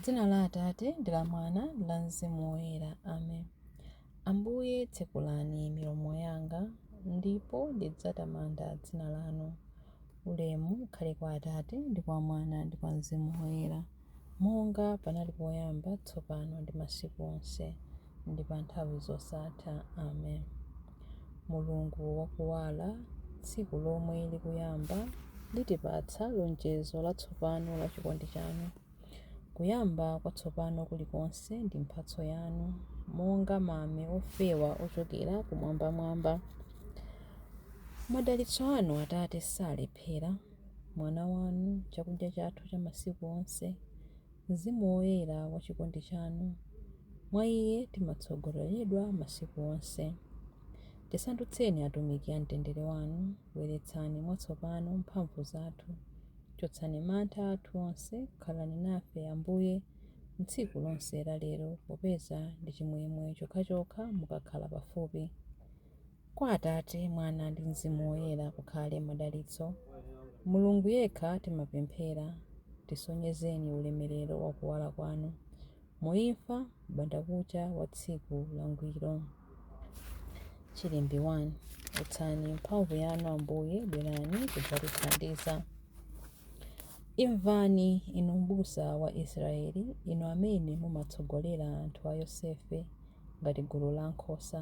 Dzina la Atate ndi la Mwana ndi la Mzimu Woyera. Amen. Ambuye tsekulani milomo yanga, ndipo ndidzatamanda dzina lanu. Ulemu ukhale kwa Atate ndi kwa Mwana ndi kwa Mzimu Woyera, monga panali poyamba, tsopano ndi masiku onse, ndi pa nthawi zosatha. Amen. Mulungu wakuwala, tsiku lomwe likuyamba litipatsa lonjezo latsopano la chikondi chanu. Kuyamba kwatsopano kulikonse ndi mphatso yanu, monga mame ofewa ochokera kumwambamwamba. Madalitso anu Atate salephera, mwana wanu chakudya chathu cha masiku onse, Mzimu Woyera wa chikondi chanu. Mwa Iye timatsogoleredwa masiku onse. Tisandutseni atumiki a mtendere wanu, bweretsani mwatsopano mphamvu zathu. Chotsani mantha athu onse, khalani nafe Ambuye m'tsiku lonse la lero, popeza ndi chimwemwe chokhachokha mukakhala pafupi. Kwa Atate, Mwana ndi Mzimu Woyera kukhale madalitso. Mulungu yekha timapemphera, tisonyezeni ulemerero wa kuwala kwanu, muimfa m'bandakucha wa tsiku langwiro. Chilimbi 1. Utsani mphamvu yanu Ambuye, bwerani kudzatithandiza. Imvani inu m'busa wa Israeli, inu amene mumatsogolera anthu a Yosefe ngati gulu la nkhosa,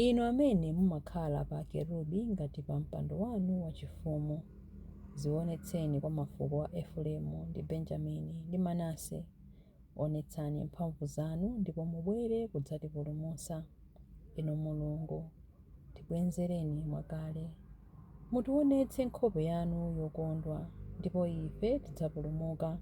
inu amene mumakhala pa kerubi ngati pa mpando wanu wachifumu. Zionetseni kwa mafuko a Efereimu ndi Benjamini ndi Manase. Onetsani mphamvu zanu ndipo mubwere kudzatipulumutsa. Inu Mulungu, tibwenzereni mwakale. Mutionetse nkhope yanu yokondwa, ndipo ife tidzapulumuka.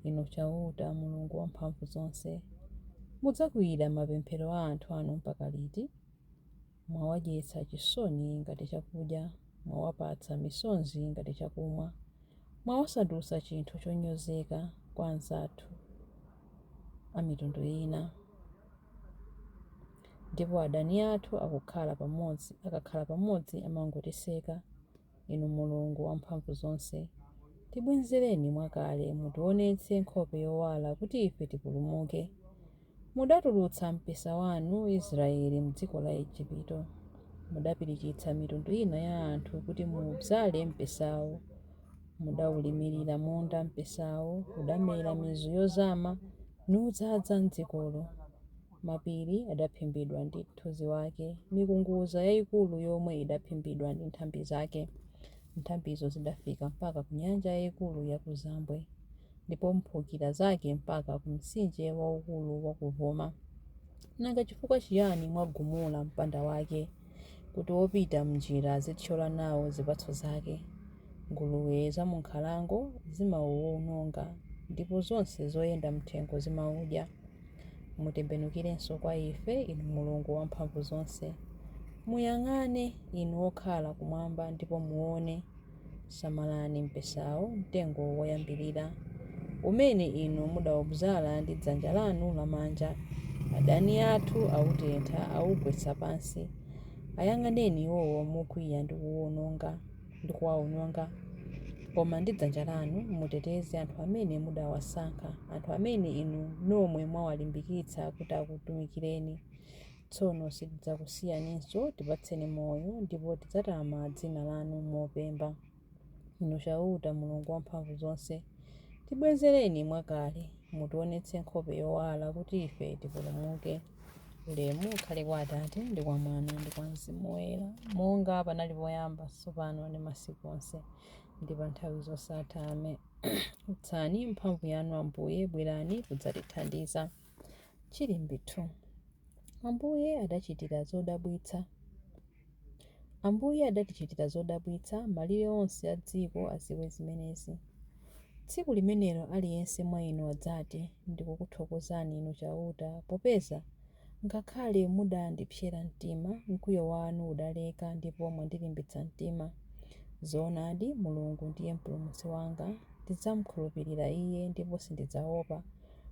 Inu chauta, Mulungu wamphamvu zonse, mudzakwiyira mapemphero a anthu anu mpaka liti? Mwawadyetsa chisoni ngati chakudya, mwawapatsa misonzi ngati chakumwa, mwawasandutsa chinthu chonyozeka kwa anzathu a mitundu ina. Ndipo adani athu akakhala pamodzi amangotiseka. Inu Mulungu wamphamvu zonse, tibwenzereni mwakale, mutionetse nkhope yowala kuti ife tipulumuke. Mudatulutsa mpesa wanu Israeli m'dziko la Igupto. Mudapirikitsa mitundu ina ya anthu kuti mudzale mpesawo. Mudawulimirira munda mpesawo, udamera mizu yozama nudzaza m'dzikolo. Mapiri adaphimbidwa ndi mthunzi wake, mikunguza yayikulu yomwe idaphimbidwa ndi nthambi zake. Nthambizo zidafika mpaka ku nyanja yayikulu ya ku Zambwe, ndipo mphukira zake mpaka ku mtsinje waukulu wa kuvuma. Nanga chifukwa chiyani mwagumula mpanda wake, kuti wopita m'njira zithyola nawo zipatso zake? Nguluwe za mu nkhalango zimawuwononga, ndipo zonse zoyenda mthengo zimawudya. Mutembenukirenso kwa ife, inu Mulungu wamphamvu zonse. Muyang'ane, inu okhala kumwamba, ndipo muone. Samalani mpesawo, mtengo woyambirira, umene inu mudawudzala ndi dzanja lanu lamanja. Adani athu awutentha, awugwetsa pansi. Ayang'aneni iwowo mukwiya ndi kuwawononga. Koma ndi dzanja lanu muteteze anthu amene mudawasankha, anthu amene inu nomwe mwawalimbikitsa kuti akutumikireni. Tsono sitidzakusiyaninso, tipatseni moyo, ndipo tidzatama dzina lanu mopemba. Inu chauta, Mulungu wamphamvu zonse, tibwenzereni mwakale, mutionetse nkhope yowala kuti ife tipulumuke. Ulemu ukhale kwa Atate ndi kwa Mwana ndi kwa Mzimu Woyera, monga panali poyamba, tsopano ndi masiku onse, ndi pa nthawi zosatha. Amen. Utsani mphamvu yanu Ambuye, bwerani kudzatithandiza. Chilimbi 2. Ambuye adachitira zodabwitsa. Ambuye adatichitira zodabwitsa, malire onse a dziko adziwe zimenezi. Tsiku limenelo aliyense mwa inu adzati, ndikukuthokozani inu chauta, popeza ngakhale mudandipsera mtima, mkwiyo wanu udaleka ndipo mwandilimbitsa mtima. Zoonadi, Mulungu ndiye mpulumutsi wanga, ndidzamukhulupirira Iye ndipo sindidzaopa.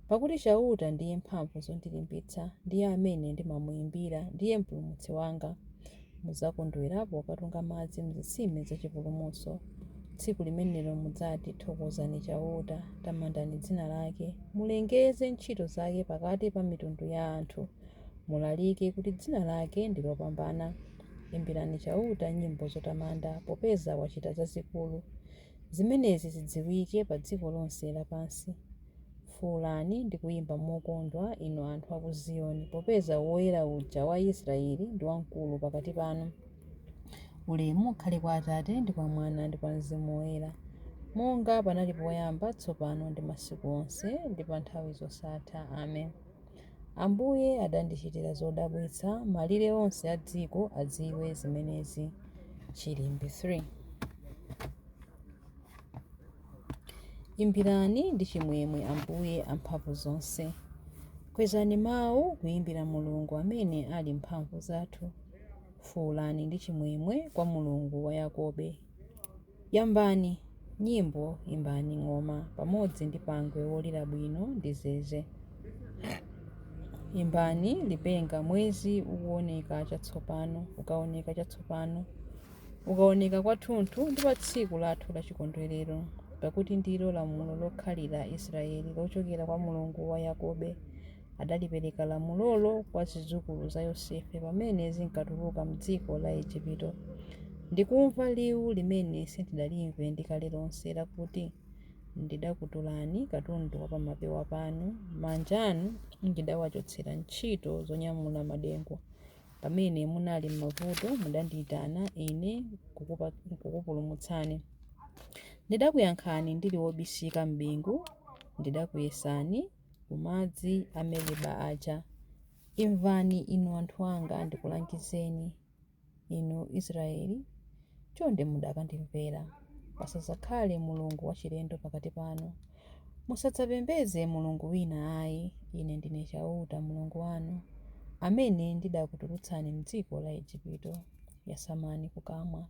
Pakuti chauta ndiye mphamvu zondilimbitsa, ndiye amene ndimamuyimbira, ndiye mpulumutsi wanga. Mudzakondwera pokatunga madzi m'zitsime zachipulumutso. tsiku limenelo mudzati thokozani chauta, tamandani dzina lake, mulengeze ntchito zake pakati pa mitundu ya anthu, mulalike kuti dzina lake ndi lopambana. Imbirani chauta nyimbo zotamanda popeza wachita zazikulu, zimenezi zidziwike pa dziko lonse lapansi. Fuwulani ndi kuyimba mokondwa inu anthu a ku Ziyoni, popeza woyera uja wa Israeli ndi wamkulu pakati panu. Ulemu ukhale kwa Atate ndi kwa Mwana ndi kwa Mzimu Woyera, monga panali poyamba, tsopano ndi masiku onse ndi pa nthawi zosatha. Amen. Ambuye adandichitira zodabwitsa, malire onse a dziko adziwe zimenezi. Chilimbi 3. Imbirani ndi chimwemwe Ambuye amphamvu zonse. Kwezani mawu kuyimbira Mulungu amene ali mphamvu zathu. Fuwulani ndi chimwemwe kwa Mulungu wa Yakobe. Yambani nyimbo, imbani ng'oma pamodzi ndi pangwe wolira bwino ndi zeze. Imbani lipenga mwezi ukaoneka chatsopano, ukaoneka kwathunthu ndi pa tsiku lathu la chikondwerero, pakuti ndilo lamulo lokhalira Israeli lochokera kwa Mulungu wa Yakobe. Adalipereka lamulolo kwa zidzukulu za Yosefe pamene zinkatuluka m'dziko la Igupto. Ndikumva liwu limene sindinalimve ndikale lonse lakuti, ndidakutulani katundu wa pamapewa panu, manja anu ndidawachotsera ntchito zonyamula madengu. Pamene munali m'mavuto mudandiyitana ine kukupulumutsani. Ndidakuyankhani ndili wobisika m'bingu, ndidakuyesani ku madzi a Meriba aja. Imvani inu anthu anga ndikulangizeni, inu Israeli, chonde mudakandimvera. Pasadzakhale mulungu wachilendo pakati panu. Musadzapembedze mulungu wina ayi. Ine ndine chauta Mulungu wanu, amene ndidakutulutsani m'dziko la Igupto. Yasamani kukamwa,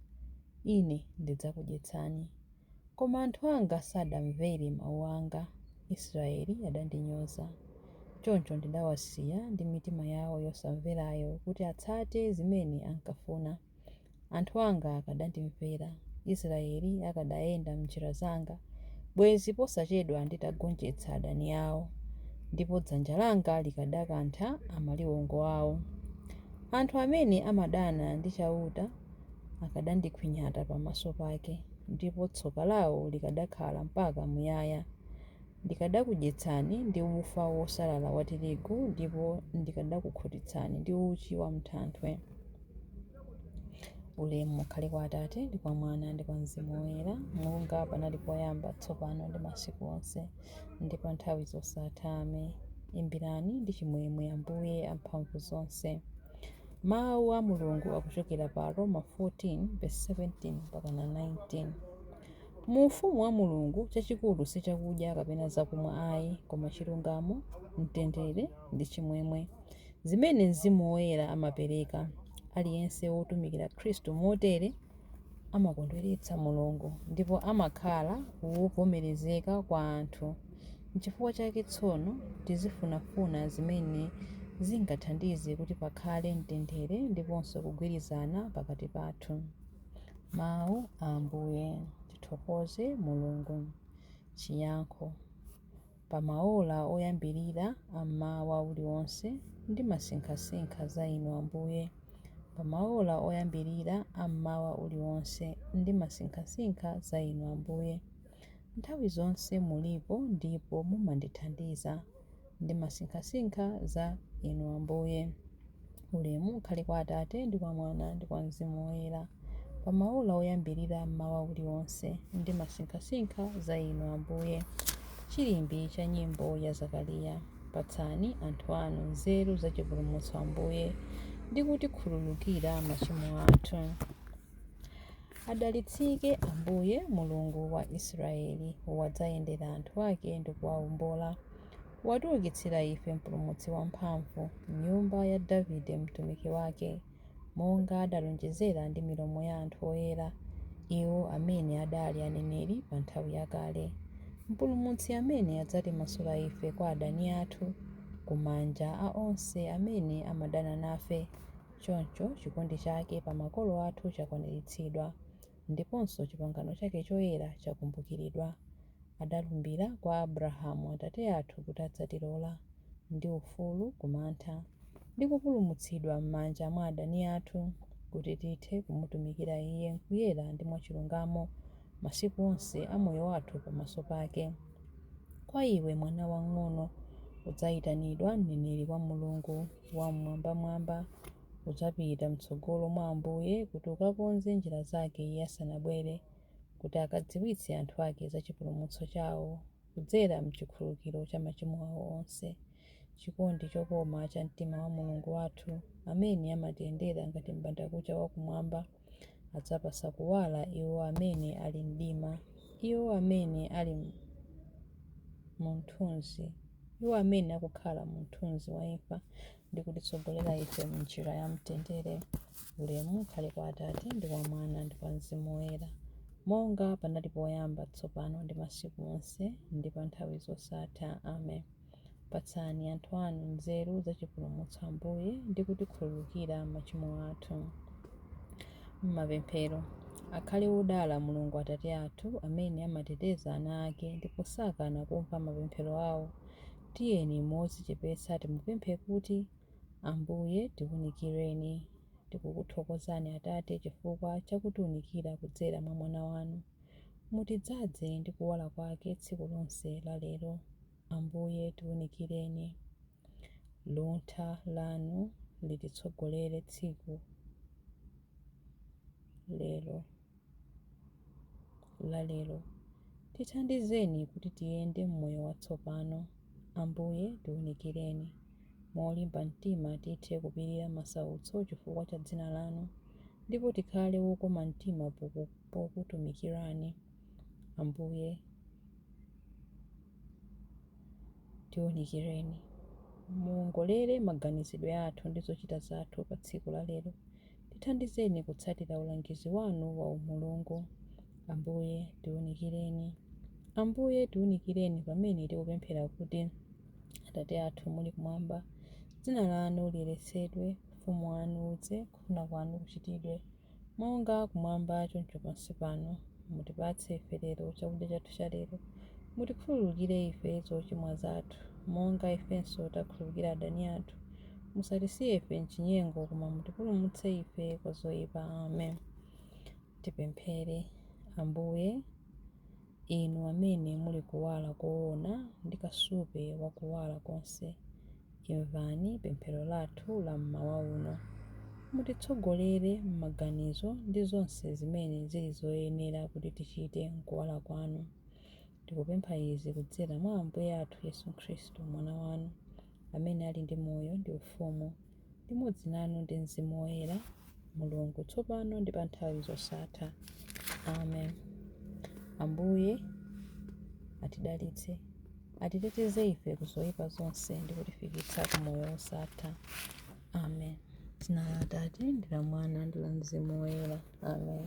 ine ndidzakudyetsani. Koma anthu anga sadamvere mawu anga. Israeli adandinyoza. Choncho ndidawasiya ndi mitima yawo yosamverayo kuti atsate zimene ankafuna. Anthu anga akadandimvera, Israeli akadayenda m'njira zanga, bwezi posachedwa nditagonjetsa adani awo, ndipo dzanja langa likadakantha amaliwongo awo. Anthu amene amadana ndi chauta akadandikhwinyata pamaso pake, ndipo tsoka lawo likadakhala mpaka muyaya. Ndikadakudyetsani ndi ufa wosalala wa tirigu, ndipo ndikadakukhutitsani ndi uchi wa m'thanthwe. Ulemu ukhale kwa Atate ndi kwa Mwana ndi kwa Mzimu Woyera, monga panali poyamba, tsopano ndi masiku onse ndi pa nthawi zosatha. Amen. Imbirani ndi chimwemwe Ambuye amphamvu zonse. Mawu a Mulungu akuchokera pa Roma 14:17 mpaka na 19. Mu ufumu wa Mulungu chachikulu si chakudya kapena zakumwa ayi, koma chilungamo, mtendere ndi chimwemwe, zimene Mzimu Woyera amapereka. Aliyense wotumikira Khristu motere amakondweretsa Mulungu, ndipo amakhala wovomerezeka kwa anthu. N'chifukwa chake tsono tizifunafuna zimene zingathandize kuti pakhale mtendere ndiponso kugwirizana pakati pathu. Mawu a Ambuye. Tithokoze Mulungu. Chiyankho. Pa maola oyambirira ammawa uliwonse ndimasinkhasinkha za inu Ambuye. Pa maola oyambirira ammawa uliwonse ndimasinkhasinkha za inu Ambuye. Nthawi zonse mulipo ndipo mumandithandiza. Ndimasinkhasinkha za inu Ambuye. Ulemu ukhale kwa Atate ndi kwa Mwana ndi kwa Mzimu Woyera. Pa maola oyambirira mmawa uliwonse ndimasinkhasinkha za inu Ambuye. Chilimbi cha nyimbo ya Zakariya. Patsani anthu anu nzeru za chipulumutso Ambuye, ndi kutikhululukira machimo athu. Adalitsike Ambuye Mulungu wa Israeli, wadzayendera anthu ake ndi kuwawombola. Watiukitsira ife mpulumutsi wamphamvu, m'nyumba ya Davide mtumiki wake, monga adalonjezera ndi milomo ya anthu oyera, iwo amene adali aneneri pa nthawi yakale. Mpulumutsi amene adzatimasula ife kwa adani athu, ku manja a onse amene amadana nafe. Choncho chikondi chake pa makolo athu chakwaniritsidwa, ndiponso chipangano chake choyera chakumbukiridwa. Adalumbira kwa Abrahamu Atate athu kuti adzatilola ndi ufulu kumantha ndi kupulumutsidwa m'manja mwa adani athu, kuti tithe kumutumikira Iye nkuyera ndi mwachilungamo masiku onse a moyo wathu pamaso pake. Kwa iwe mwana wang'ono udzayitanidwa mneneri wa Mulungu wammwambamwamba. Udzapita m'tsogolo mwa Ambuye kuti ukakonze njira zake Iye asanabwere, kuti akadziwitse anthu ake za chipulumutso chawo kudzera m'chikhululukiro cha machimo awo onse. Chikondi chokoma cha mtima wa Mulungu wathu, amene amatiyendera ngati m'bandakucha wakumwamba, adzapasa kuwala iwo amene ali mdima, iwo amene akukhala mu mthunzi wa imfa, ndi kutitsogolera ife m'njira ya mtendere. Ulemu ukhale kwa Atate ndi kwa Mwana ndi kwa Mzimu Woyera, monga panali poyamba, tsopano ndi masiku onse ndi pa nthawi zosatha. Amen. Patsani anthu anu nzeru za chipulumutso Ambuye, ndi kutikhululukira machimo athu. M'mapemphero. Akhale wodala Mulungu Atate athu, amene amateteza ana ake ndipo sakana kumva mapemphero awo. Tiyeni modzichepetsa timupemphe kuti: Ambuye tiwunikireni. Tikukuthokozani Atate chifukwa chakutiwunikira kudzera mwa mwana wanu. Mutidzaze ndi kuwala kwake tsiku lonse la lero. Ambuye tiwunikireni. Luntha lanu lititsogolere tsiku la lero. Tithandizeni kuti tiyende m'moyo watsopano. Ambuye tiwunikireni. Molimba mtima tithe kupirira masautso chifukwa cha dzina lanu, ndipo tikhale wokoma mtima pokutumikirani. Ambuye tiwunikireni. Muongolere maganizidwe athu ndi zochita zathu pa tsiku la lero. Tithandizeni kutsatira ulangizi wanu wa umulungu. Ambuye tiwunikireni. Ambuye tiwunikireni pamene tikupemphera kuti: Atate athu muli kumwamba, dzina lanu liyeretsedwe, ufumu wanu udze, kufuna kwanu kuchitidwe monga kumwamba choncho pansi pano. Mutipatse ife lero chakudya chathu cha lero. Mutikhululukire ife zochimwa zathu, monga ifenso takhululukira adani athu. Musatisiye ife m'chinyengo, koma mutipulumutse ife kwa zoyipa. Amen. Tipemphere. Ambuye, inu amene muli kuwala koona ndi kasupe wa kuwala konse, imvani pemphero lathu la mmawa uno. Mutitsogolere m'maganizo ndi zonse zimene zili zoyenera kuti tichite m'kuwala kwanu. Tikupempha izi kudzera mwa Ambuye athu Yesu Khristu, mwana wanu, amene ali ndi moyo ndi ufumu limodzi nanu ndi Mzimu Woyera, Mulungu tsopano ndi pa nthawi zosatha. Amen. Ambuye atidalitse, atiteteze ife ku zoyipa zonse ndi kutifikitsa ku moyo wosatha. Amen. Dzina la Atate ndi la Mwana ndi la Mzimu Woyera. Amen.